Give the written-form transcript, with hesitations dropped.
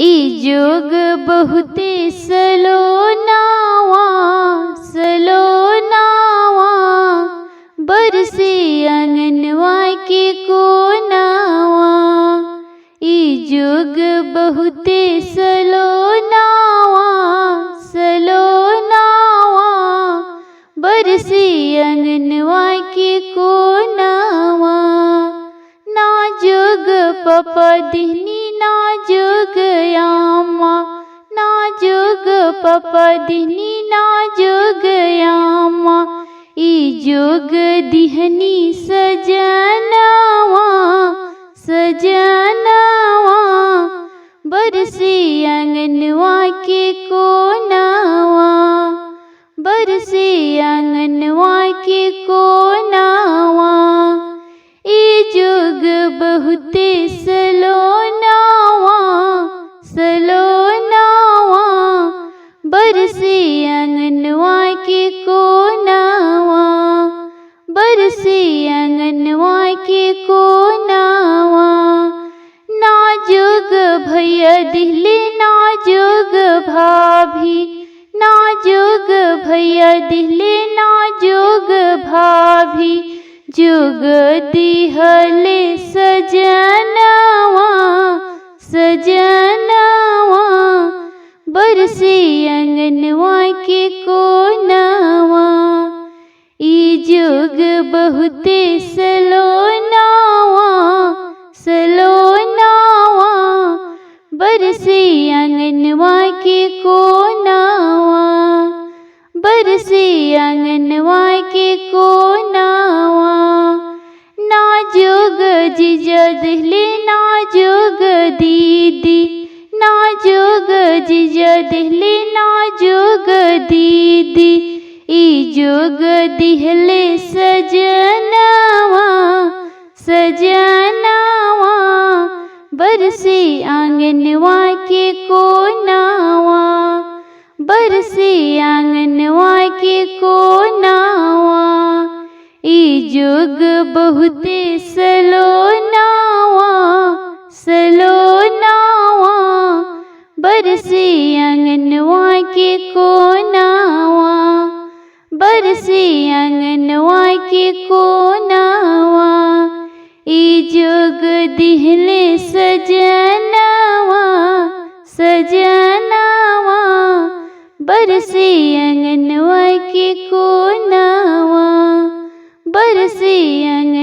ई जोग बहुते सलोनावा बरसे अंगनवा के कोनावा। ई जोग बहुते सलोनावा बरसे अंगनवा के कोनावा। ना जोग पपा दिहनी ना जोग यामा, ना जोग पपा दिहनी ना जोग यामा। ई जोग दिहनी सजनवा बरसे अंगनवा के कोनावा, बरसे अंगनवा के कोनावा। ई जोग बहुते सलोनावा बरसे अंगनवा के कोनावा, बरसे अंगनवा के कोनावा। ना जोग भैया दिहले ना जोग भाभी, ना जोग भैया दिहले ना जोग भाभी। जोग दिहले सजनवा बरसे अंगनवा के कोनावा। ई जोग बहुते सलोनावा बरसे अंगनवा के कोनावा, बरसे अंगनवा के कोनावा। ना जोग जीजा दिहले ना जोग दीदी, ना जोग जीजा दिहले ना जोग दीदी। ई जोग दिहले सजनवा बरसे आंगनवा के कोनावा, बरसे आंगनवा के कोनावा। ई जोग बहुते सलोनावा बरसे अंगनवा के कोनावा, बरसे अंगनवा के कोनावा। ई जोग दिहले सजनवा बरसे अंगनवा के कोनावा, बरसे अंगनवा